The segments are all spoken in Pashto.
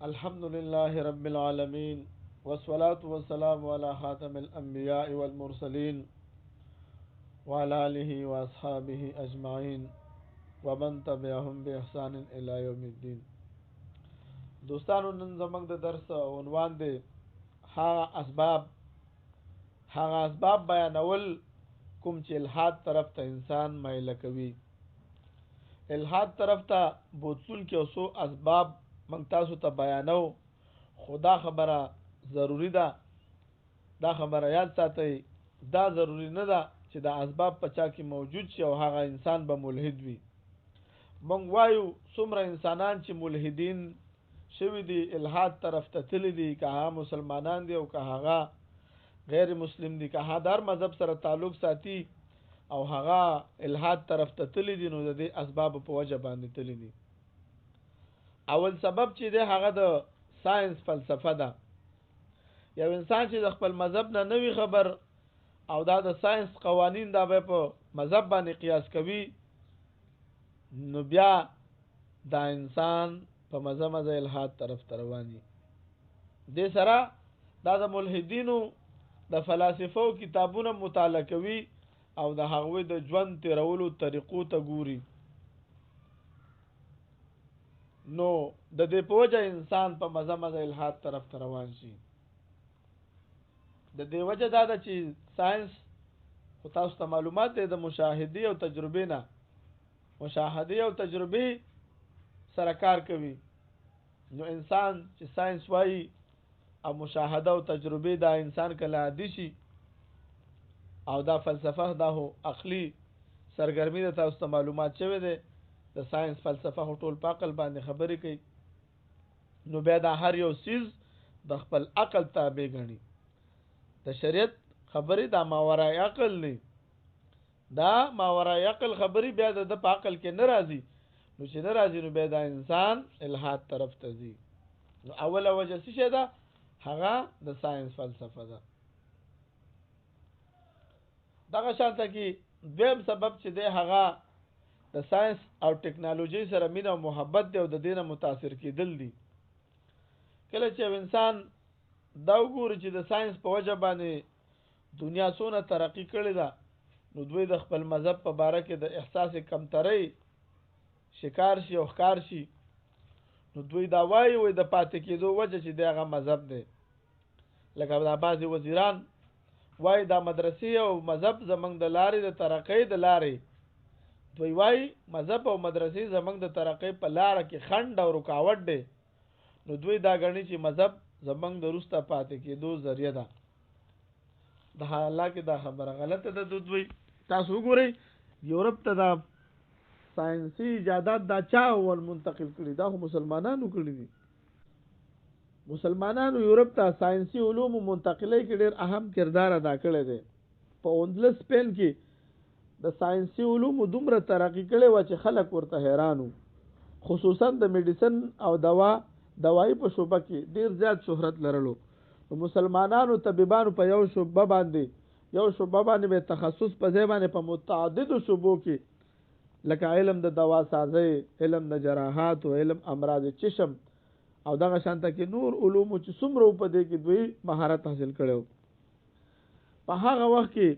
الحمد لله رب العالمين والصلاة والسلام على خاتم الأنبياء والمرسلين وعلى آله وأصحابه أجمعين ومن تبعهم بإحسان إلى يوم الدين. دوستانو نن زموږ د درس عنوان دی هغه اسباب بیانول کوم چې الحاد طرف ته انسان مایل کوي. الحاد طرف ته بوتل کې اوسو اسباب من تاسو ته بیانو. خدا خبره ضروری ده، دا خبره یاد ساتئ. دا ضروری نه ده چې دا اسباب پچا کې موجود شي او هغه انسان به ملحد وي. مونږ وایو څومره انسانان چې ملحدین شوي دي، الحاد طرف ته تللی دي، که هغه مسلمانان دي او که هغه غیر مسلم دي، که هغه در مذهب سره تعلق ساتي او هغه الحاد طرف ته تللی دي، نو د دې اسباب په وجه باندې تللی دي. اول سبب چې دی هغه د ساينس فلسفه ده. یو انسان چې د خپل مذهب نه نوی خبر او دا د ساينس قوانین دا به په مذهب باندې قیاس کوي، نو بیا دا انسان په مذهب الحاد طرف ته رواني. دې سره دا د ملحدینو د فلسفو کتابونه مطالعه کوي او د هغوی د ژوند تیرولو طریقو ته ګوري. نو د دې په وجه انسان په مذهب الحاد طرف ته روان شي. د دې وجه دا ده چې ساينس خو تاسو ته معلومات دی د مشاهدې او تجربې نه، مشاهدې او تجربې سره کار کوي. نو انسان چې ساينس وایي او مشاهده او تجربې دا انسان کله عادي شي او دا فلسفه دا هو عقلي سرګرمي ده. تاسو ته معلومات شوی دی د ساينس فلسفه ټول په عقل باندې خبرې کوي. نو بیا دا هر یو چیز د خپل عقل تابع ګڼي. د شریعت خبرې دا ماورای عقل نه، دا ماورای عقل خبرې بیا د په عقل کې نه راځي. نو چې نه راځي نو بیا دا انسان الحاد طرف ته ځي. نو اوله وجه څه ده؟ هغه د ساينس فلسفه ده. دغه شانته کې دویم سبب چې دی هغه د ساينس او ټکنالوژي سره مینه او محبت دی او د دینه متاثر کېدل دي. کله چې انسان دا وګوري چې د ساينس په وجه باندې دنیا څونه ترقی کړې ده، نو دوی د خپل مذهب په باره کې د احساس کمترۍ شکار شي او ښکار شي. نو دوی دا وایي د پاتې کېدو وجه چې دی هغه مذهب دی. لکه دا بعضې وزیران وایي دا مدرسې او مذهب زمونږ د لارې د ترقۍ د لارې. دوی وایي مذهب او مدرسې زمونږ د ترقۍ په لاره کې خنډ او رکاوټ دی. نو دوی دا ګڼي چې مذهب زمونږ د وروسته پاتې کېدو ذریعه ده. د حالانکه دا خبره غلطه ده. دوی تاسو وګورئ یورپ ته دا ساينسي ایجادات دا چا ول منتقل کړي؟ دا خو مسلمانانو کړي دي. مسلمانانو یورپ ته ساينسي علوم منتقلۍ کې ډېر اهم کردار ادا کړی دی. په اندلس سپین کې د ساينسي علوم دومره ترقی کړي و چې خلک ورته حیرانو. خصوصا د میډیسن او دوايي په شوبه کې ډېر زیات شهرت لرلو. مسلمانانو طبيبانو په یو شوبه باندې به تخصص په ځای باندې په متعددو شوبو کې لکه علم د دوا سازي، علم د جراحات او علم امراض چشم او دغه شانته کې نور علوم چې څومره په دې کې دوی مهارت حاصل کړو. په هغه وخت کې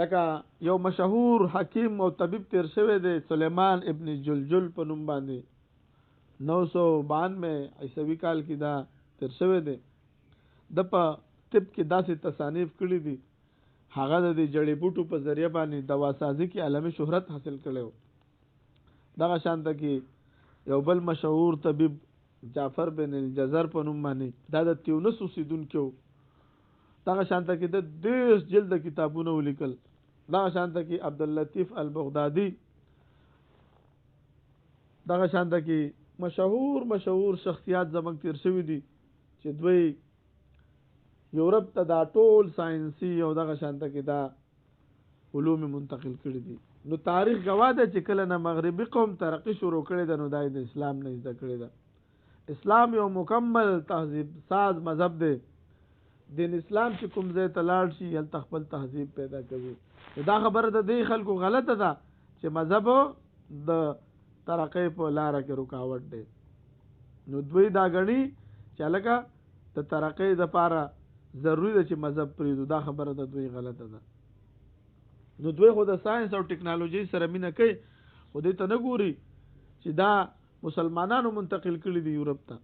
لکه یو مشهور حکیم او طبيب تیر شوی دی سلیمان ابن جلجل په نوم باندې 992 عیسوي کال کې دا تیر شوی دی. د په طب کې داسې تصانیف کړي دي هغه د جړی بوټو په ذریعہ باندې دواسازي کې عالمي شهرت حاصل کړو. دغه شانته کې یو بل مشهور طبيب جعفر بن الجزر په نوم باندې دا د تیونس اوسیدونکو. دغه شانته کې د 10 جلد کتابونه ولیکل. دغه شانته کې عبداللطیف البغدادي، دغه شانته کې مشهور شخصیات زمنګ تیر شوی دي چې دوی یورپ ته دا ټول ساينسي او دغه شانته کې دا علوم منتقل کړي دي. نو تاریخ گواه ده چې کله نه مغربي قوم ترقی شروع کړي ده، نو دا د اسلام نه زده کړي ده. اسلام یو مکمل تهذیب ساز مذهب دی. دین اسلام چې کوم ځای ته لاړ شي هلته خپل تهذیب پیدا کوي. دا خبره د دې خلکو غلطه ده چې مذهب د ترقی په لار کې رکاوټ دی. نو دوی دا غني چې لکه د ترقې د پاره ضروری ده چې مذهب پریږدو. دا خبره د دوی غلطه ده. نو دوی خو د ساينس او ټکنالوژي سره مینه کوي، خو دې ته نه ګوري چې دا مسلمانانو منتقل کړي دي یورپ ته.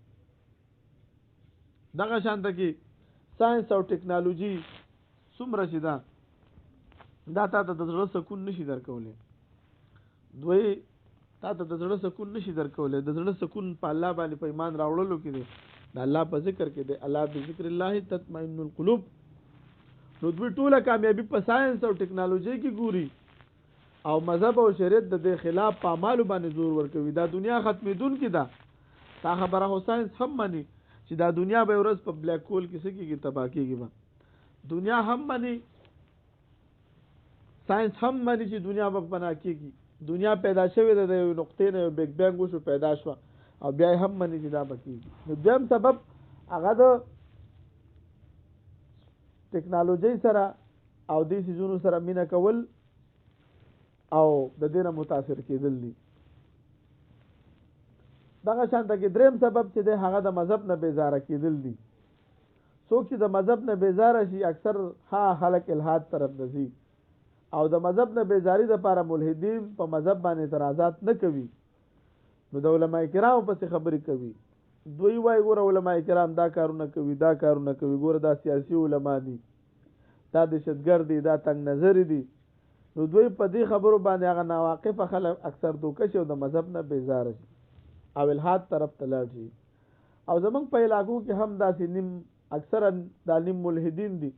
دغه شان ته کې ساينس او ټکنالوژي څومره چې دا تا ته د زړه سکون نشي درکولی. دوی تا ته د زړه سکون نشي درکولی. د زړه سکون په الله باندې په ایمان راوړلو کې دی، د الله په ذکر کې دی. الله بذکر الله تطمئن القلوب. نو دوی ټوله کامیابی په ساينس او ټکنالوژي کې ګوري او مذهب او شریعت د دې خلاف په اعمالو باندې زور ورکوي. دا دنیا ختمېدونکې ده. تا خبره خو ساينس هم مني چې دا دنیا به ورځ په بلیک هول کې څه کېږي، تباه کېږي به. دنیا هم مني، ساينس هم مني چې دنیا به فنا کېږي. دنیا پیدا شوې ده د یو نقطې نه، یو بیگ بینګ وشو پیدا شوه او بیا هم مني چې دا به کېږي. نو دویم سبب هغه د ټکنالوژي سره او دې څیزونو سره مینه کول او د دې نه متاثر کېدل دي. دغه شانته کې دریم سبب چې دی هغه د مذهب نه بیزاره کېدل دي. څوک چې د مذهب نه بیزاره شي اکثر خلک الحاد طرف ته ځي او د مذهب نه بیزاری لپاره ملحدین په مذهب باندې اعتراضات نه کوي، نو د علماء کرام پسې خبرې کوي. دوی وایي ګوره علماء کرام دا کارونه کوي، دا کارونه کوي، ګوره دا سیاسي علما دي، دا دهشتګرد دي، دا تنګ نظر دي. نو دوی په دې خبرو باندې هغه ناواقفه خلک اکثر دوکه شي او د مذهب نه بیزاره شي او الحاد طرف ته لاړ شي. او زمونږ په علاقو کې هم داسې نیم اکثره دا نیم ملحدین دي.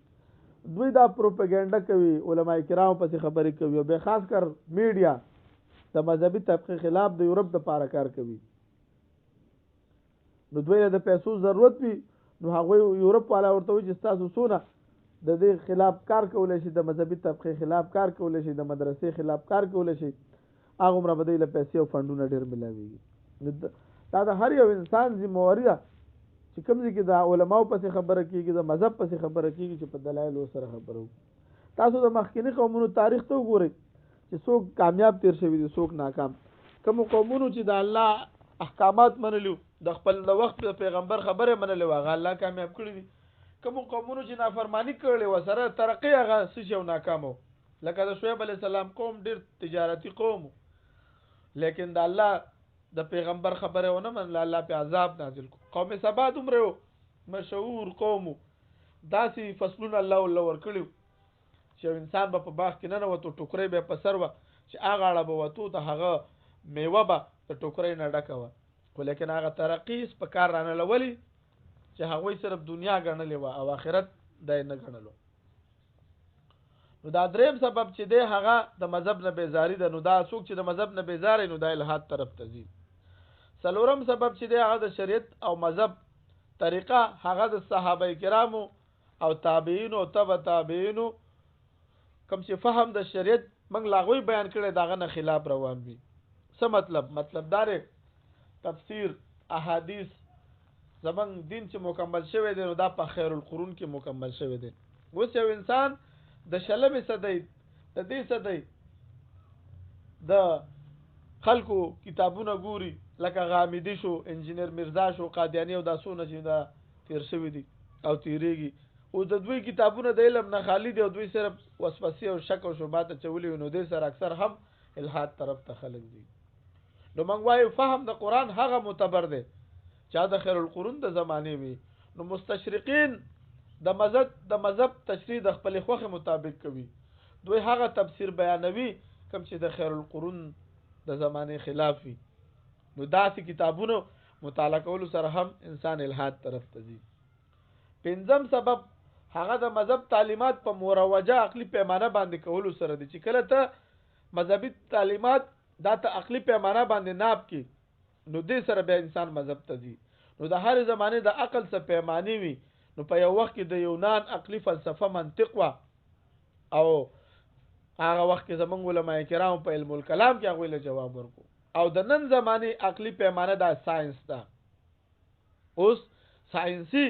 دوی دا پروپاګاندا کوي، علماء کرام پسې خبرې کوي او به خاص کر میډیا د مذهبي طبقه خلاف د یورپ د پاره کار کوي. نو دوی د پیسو ضرورت وي، نو هغه یورپ والا ورته وي چې تاسو سونه د دې خلاف کار کولای شي، د مذهبي طبقه خلاف کار کولای شي، د مدرسې خلاف کار کولای شي، هغه عمره بدی له پیسې او فندونه ډیر ملاويږي. دا د هر یو انسان ذمہواری ده چې کوم ځای کې د علماو پسې خبره کیږي، د مذهب پسې خبره کیږي چې په دلایل سره خبرو. تاسو د مخکینی قومونو تاریخ ته وګورئ چې څوک کامیاب تیر شوي دي، څوک ناکام. کوم قومونو چې د الله احکامات منلو، د خپل د وخت د پیغمبر خبره منلو، هغه الله کامیاب کړی دي. کوم قومونو چې نافرمانی کړي و سره ترقی هغه سشي او ناکامو. لکه د شعیب علی السلام قوم ډیر تجارتی قوم، لیکن د الله د پیغمبر خبره ونه منله، الله په عذاب نازل کو. قوم سبا دومره مشهور قوم، داسې فصلونه الله ور کړیو چې انسان به په باغ کې نه وته ټوکرې به په سر و چې هغه اړه به وته ته هغه میوه به د ټوکرې نه ډکه و. خو لیکن هغه ترقی په کار رانه لولي چې هغه صرف دنیا ګڼلې و او آخرت دای نه ګڼلو. نو دا دریم سبب چې دی هغه د مذهب نه بیزاری ده. نو دا څوک چې د مذهب نه بیزاری نو د الحاد طرف ته ځي. څلورم سبب چې دی هغه د شریعت او مذهب طریقه هغه د صحابه کرامو او تابعین او تبع تابعین کوم چې فهم د شریعت موږ لاغوي بیان کړي داغه نه خلاف روان وي. څه مطلب دار تفسیر احادیث زمون دین چې مکمل شوی دی نو دا په خیر القرون کې مکمل شوی دی. اوس یو انسان د شلمې صدۍ د دې صدۍ د خلکو کتابونه ګوري، لکه غامدی شو، انجینر مرزا شو، قادیانی او داسونه چې دا تیر شوی دي او تیریږي. او د دوی کتابونه د علم نه خالی دي او دوی صرف وسوسه او شک او شبهات چولي، نو دې سره اکثر هم الحاد طرف ته خلک دي. نو موږ وایو فهم د قران هغه معتبر دی چې د خیر القرون د زمانه وي. نو مستشرقین د مذهب تشریح د خپل خوخه مطابق کوي. دوی هغه تفسیر بیانوي کوم چې د خیر القرون د زمانه خلاف وي. نو داسې کتابونو مطالعه کول سره هم انسان الحاد طرف ته ځي. پنځم سبب هغه د مذهب تعلیمات په مروجه عقلی پیمانه باندې کول سره دي. چې کله ته مذهبي تعلیمات دا ته عقلی پیمانه باندې ناب کی نو دې سره به انسان مذهب ته ځي. نو د هر زمانه د عقل څخه پیمانی وي. نو په یو وخت کې د یونان عقلی فلسفه منطق وا او هغه وخت کې زمونږ علماء کرام په علم الکلام کې هغه له جواب ورکو. او د نن زمانه عقلی پیمانه دا ساينس ده. اوس ساينسي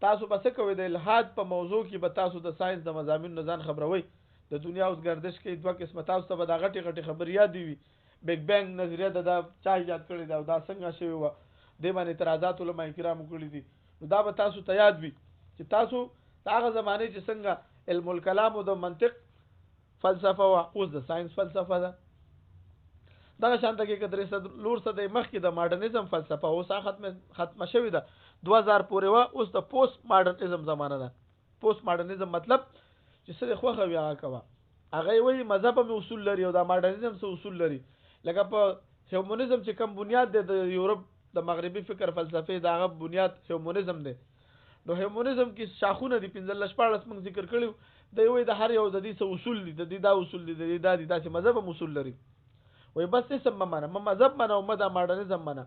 تاسو به څه کوئ د الحاد په موضوع کې به تاسو د ساينس د مضامین نه ځان خبروي. د دنیا اوس گردش کې دوه قسمه تاسو ته به دا غټي خبرې یاد وي. بیگ بینګ نظریه دا چا ایجاد کړی دا څنګه شوی و، دې باندې اعتراضات علماء کرام کړی دي. نو دا به تاسو ته یاد وي چې تاسو هغه زمانه چې څنګه علم الکلام او د منطق فلسفه او اوس د ساينس فلسفه ده دا شانته کې کدرې صد لور صد مخکې د ماډرنیزم فلسفه اوس ختمه شوې ده 2000 پورې وا اوس د پوسټ ماډرنیزم زمانه ده. پوسټ ماډرنیزم مطلب چې څه خوخه وي هغه کوا هغه وی مذهب هم اصول لري او د ماډرنیزم څه اصول لري لکه په هیومنیزم چې کوم بنیاد دی د یورپ د مغربي فکر فلسفه دا هغه بنیاد هیومنیزم دی. نو هیومنیزم کې شاخونه دي 15 موږ ذکر کړیو د یوې د هر یو د دې څه اصول دي د دې دا اصول دي د دې دا دي چې مذهب هم اصول لري. وای بس څه سم منه مذهب منه او د ماډرنیزم منه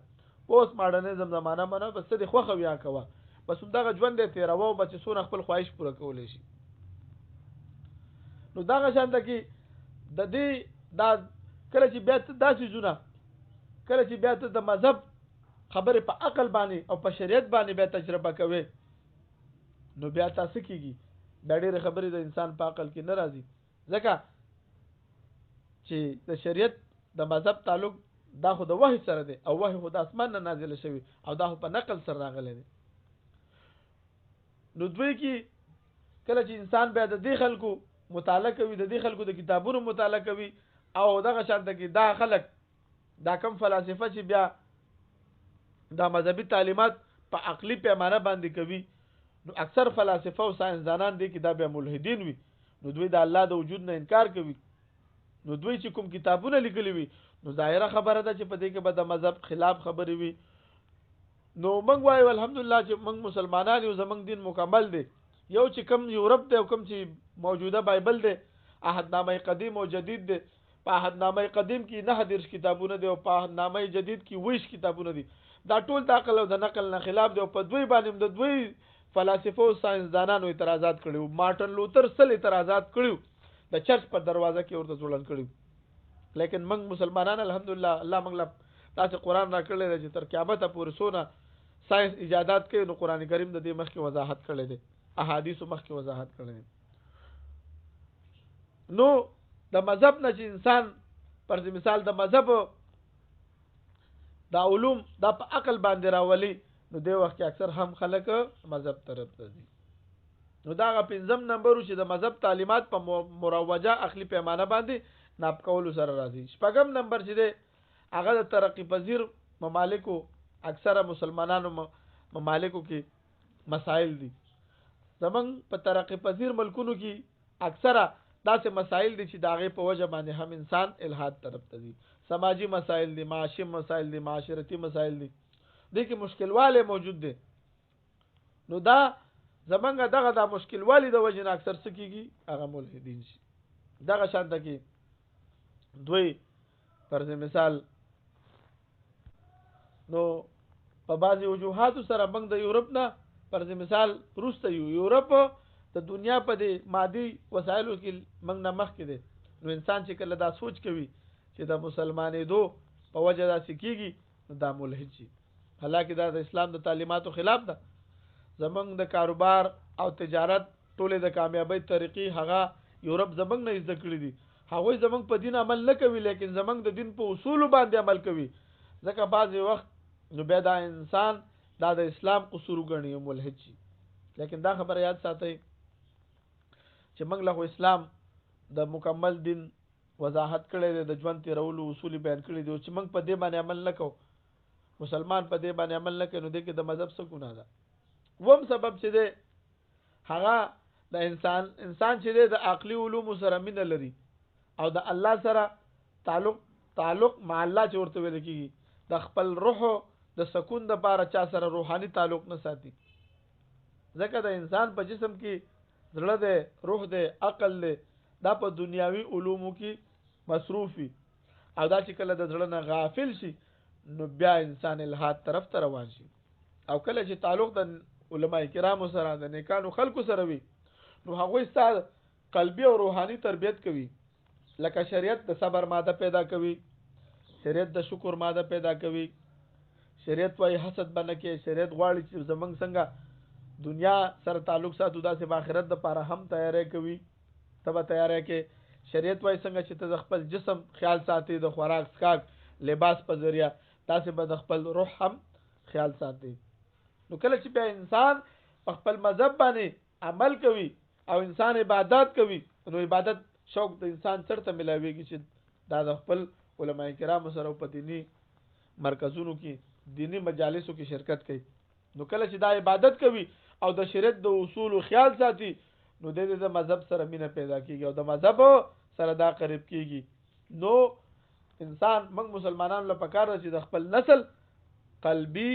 پوسټ ماډرنیزم زمانہ منه بس د خوخه ویا کوه بس دغه ژوند دی تیرو بچ سونه خپل خواهش پوره کولای شي. نو دغه شانته کې د دې دا کله چې بیا داسې زونه کله چې بیا ته د مذهب خبره په عقل باندې او په شریعت باندې بیا تجربه کوي نو بیا تاسو کېږي دا ډېر خبرې د انسان په عقل کې نه راځي ځکه چې د شریعت د مذهب تعلق دا خو د وحی سره دی او وحی خو د اسمان نه نازل شوی او دا خو په نقل سره راغلی دی. نو دوی کې کله چې انسان بیا د دې خلکو مطالعه کوي د دې خلکو د کتابونو مطالعه کوي او دغه شانته کې دا خلک دا کم فلسفه چې بیا دا مذهبي تعلیمات په عقلي پیمانه باندې کوي نو اکثر فلسفه او ساينسدانان دي کې دا بیا ملحدین وي. نو دوی د الله د وجود نه انکار کوي. نو دوی چې کوم کتابونه لیکلي وي نو ظاهره خبره ده چې په دې کې به د مذهب خلاف خبرې وي. نو موږ وایو الحمدلله چې موږ مسلمانان یو زمونږ دین مکمل دی. یو چې کوم یورپ دی او کوم چې موجوده بایبل دی عهدنامه قدیم او جدید دی. په عهدنامه قدیم کې 9 کتابونه دي او په عهدنامه جدید کې 20 کتابونه دي. دا ټول د عقل او د نقل نه خلاف دي او په دوی باندې د دوی فلسفه او ساينسدانانو اعتراضات کړیو. مارټن لوتر سل اعتراضات کړیو د چرچ په دروازه کې ورته ځوړن کړیو. لیکن موږ مسلمانان الحمدلله الله موږ له تاسو قران را کړل چې تر قیامت پورې سونه ساينس ایجادات کوي نو قران کریم د دې مخکې وضاحت کړی دی احادیث مخکې وضاحت کړی دی. نو د مذهب نه چې انسان پر مثال د مذهب دا علوم دا په عقل باندې راولي نو د وخت اکثر هم خلک مذهب طرف ته دي. نو دا غ پنځم نمبر چې د مذهب تعلیمات په مروجه عقلي پیمانه باندې ناپ کول سره راځي. شپږم نمبر چې دی هغه د ترقی پذیر ممالکو اکثره مسلمانانو ممالکو کې مسائل دي. زمونږ په ترقی پذیر ملکونو کې اکثره داسې مسائل دي چې داغه په وجه باندې هم انسان الحاد طرف ته دي. سماجی مسائل دي معاشي مسائل دي معاشرتي مسائل دي دي کې مشکلواله موجود دي. نو دا زمونږ دغه د مشکلوالی د وجه نه اکثر سکیږي هغه ملحدین شي. دغه شانته کې دوی پر مثال نو په بعضی وجوهات سره موږ د یورپ نه پر مثال روسته یورپ د دنیا په د مادي وسایلو کې موږ نه مخکې دي. نو انسان چې کله دا سوچ کوي چې د مسلمانې دو په وجه دا سکیږي نو دا ملحد شي. حالکه دا د اسلام د تعلیماتو خلاف ده. زمنګ د کاروبار او تجارت ټوله د کامیابی طریقې هغه یورپ زمنګ نه زده کړې دي. هغه زمنګ په دین عمل نه کوي لیکن زمنګ د دین په اصول باندې عمل کوي. ځکه بعضی وخت نو بیا دا انسان دا د اسلام قصور غني ملحد شي. لیکن دا خبره یاد ساتئ چې موږ له اسلام د مکمل دین وضاحت کړی دی د ژوند تیرولو اصول بیان کړی دي چې موږ په دې باندې عمل نکوو مسلمان په دې باندې عمل نه کوي نو دغه د مذهب څخه ګناه ده. ووم سبب چې ده هغه د انسان چې د عقلي علوم سره مینه لري او د الله سره تعلق مع الله چې ورته ویل کیږي د خپل روح د سکون د لپاره چا سره روحاني تعلق نه ساتي. ځکه د انسان په جسم کې زړه ده روح ده عقل ده دا په دنیاوي علومو کې مصروفي او دا چې کله د زړه نه غافل شي نو بیا انسان الحاد طرف ته روان شي. او کله چې تعلق د علماء کرامو سره د نیکانو خلکو سره وي نو هغه ستاسو قلبي او روحاني تربيت کوي. لکه شریعت د صبر ماده پیدا کوي شریعت د شکر ماده پیدا کوي شریعت وايي حسد باندې کې شریعت غواړي چې زمنګ څنګه دنیا سره تعلق ساتو داسې په آخرت د لپاره هم تیاری کوي. تبه تیاری کې شریعت وايي څنګه چې ته خپل جسم خیال ساتي د خوراک اسکاک لباس په ذریعہ تاسو به د خپل روح هم خیال ساتي. نو کله چې بیا انسان په خپل مذهب باندې عمل کوي او انسان عبادت کوي نو عبادت شوق د انسان چرته ملاويږي چې دا د خپل علما کرام سره په دینی مرکزونو کې دینی مجالسو کې شرکت کوي. نو کله چې دا عبادت کوي او د شریعت د اصول خیال ساتي نو د مذهب سره مینه پیدا کیږي او د مذهب سره دا قریب کیږي. نو انسان موږ مسلمانانو لپاره پکار دی چې د خپل نسل قلبي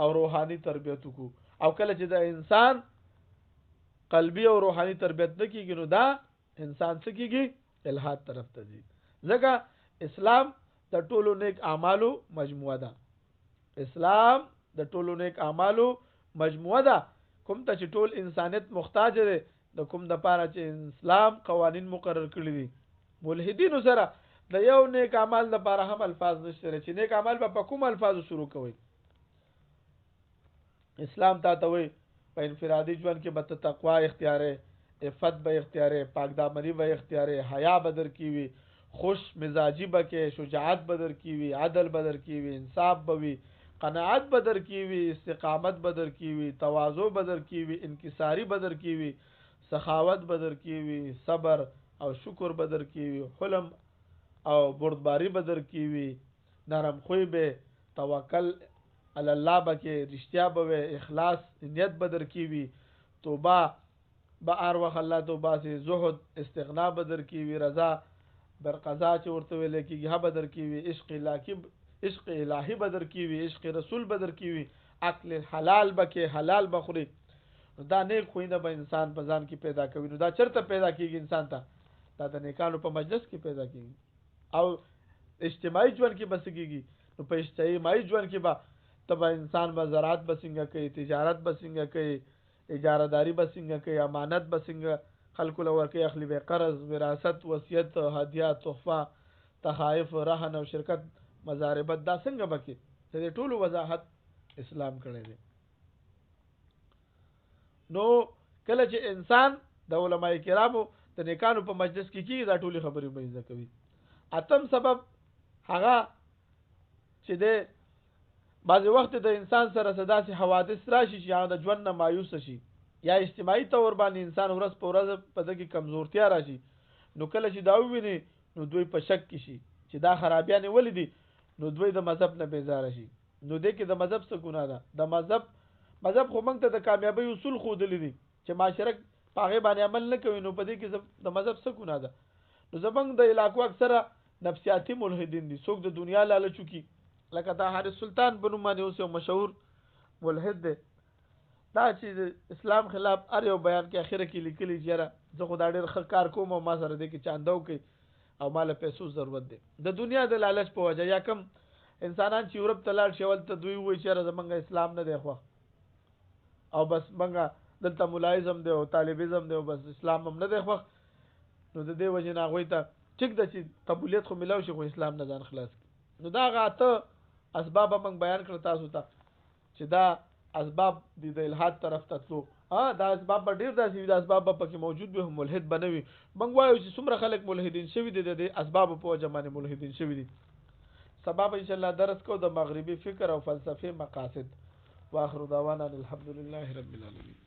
او روحاني تربیت وکړو او کله چې د انسان قلبي او روحاني تربیت نه کیږي نو دا انسان څه کیږي الہات طرف ته ځي. ځکه اسلام د ټولو نیک اعمالو مجموعه ده. اسلام د ټولو نیک اعمالو مجموعه ده. کوم ته چې ټول انسانیت محتاج دی د کوم د پاره چې اسلام قوانین مقرر کړی دي. ملحدینو سره د یو نیک عمل د پاره هم الفاظ نشته چې نیک عمل په کوم الفاظو شروع کوي. اسلام ته وایي په انفرادي ژوند کې به تقوا اختیارې، عفت به اختیارې، پاک دامنی به اختیارې، حیا بدر کیوي، خوش مزاجی به کې، شجاعت بدر کیوي، عدل بدر کیوي، انصاف بوي، قناعت بدر کیوي، استقامت بدر کیوي، تواضع بدر کیوي، انکساری بدر کیوي، سخاوت بدر کیوي، صبر او شکر بدر کیوي، حلم او بردباری بدر کیوي، نرم خوی به، توکل علی الله به کې، رښتیا به، اخلاص نیت بدر کیوي، توبه به هر وخت الله توبه سي، زهد استغنا بدر کیوي، رضا بر قضا چې ورته ویل کېږي ها بدر کیوي، عشق الهی بدر کیوي، عشق رسول بدر کیوي، عقل حلال بکې، حلال بخوري. دا نیک خوینه به انسان په ځان کې پیدا کوي. نو دا چرته پیدا کیږي انسان ته؟ دا د نیکانو په مجلس کې پیدا کیږي او اجتماعي ژوند کې بس کیږي. نو په اجتماعي ژوند کې به تبا انسان به زراعت بسنګ کوي، تجارت بسنګ کوي، اجارهداری بسنګ کوي، امانت بسنګ خلکو لور کوي، اخلي به قرض، وراثت، وصیت، هدیه، تحفه، تحائف، رهن او شرکت، مزاربت، دا څنګه بکی د ټولو وضاحت اسلام کړی دی. نو کله چې انسان د علماء کرامو د نیکانو په مجلس کې کیږي دا ټولي خبرې به زده کوي. اتم سبب هغه چې د بعض وخت د انسان سره داسې حوادث راشي چې هغه د ژوند نه مایوس شي یا اجتماعي تور باندې انسان ورځ په ورځ په دغه کمزورتیا راشي. نو کله چې دا وویني نو دوی په شک کې شي چې دا خرابیان ولې دي. نو دوی د مذهب نه بیزاره شي. نو دې کې د مذهب څه ګناه ده؟ د مذهب خو موږ ته د کامیابی اصول ښودلي دي چې معاشره په هغې باندې عمل نه کوي. نو په دې کې د مذهب څه ګناه ده؟ نو زموږ د علاقو اکثره نفسیاتي ملحدین دي. څوک د دنیا لالچ کوي لکه دا حارث سلطان په نوم باندې اوس یو مشهور ملحد دی. دا چې د اسلام خلاف هر یو بیان کې اخره کې لیکلي چې یاره زه خو دا ډېر ښه کار کوم او ما سره دې کې چانده وکړي او ما له پیسو ضرورت دی. د دنیا د لالچ په وجه یا کم انسانان چې یورپ ته لاړ شي ولته دوی وایي چې یاره زمونږ اسلام نه دی خوښ او بس مونږ دلته ملایزم دی او طالبیزم دی او بس اسلام هم نه دی خوښ. نو د دې وجې نه هغوی ته ټیک ده چې قبولیت خو میلاو شي خو اسلام نه ځان خلاص کړي. نو دا هغه اته اسباب موږ بیان کړل تاسو ته چې دا اسباب د الحاد طرف ته تلو. دا اسباب به ډېر داسې د اسباب به پکې موجود وي هم ملحد به نه وي. موږ وایو چې څومره خلک ملحدین شوي دي د اسبابو په وجه باندې ملحدین شوي دي. سبا به انشاءالله درس کو د مغربي فکر او فلسفې مقاصد. واخر دعوانا الحمد لله رب العالمین.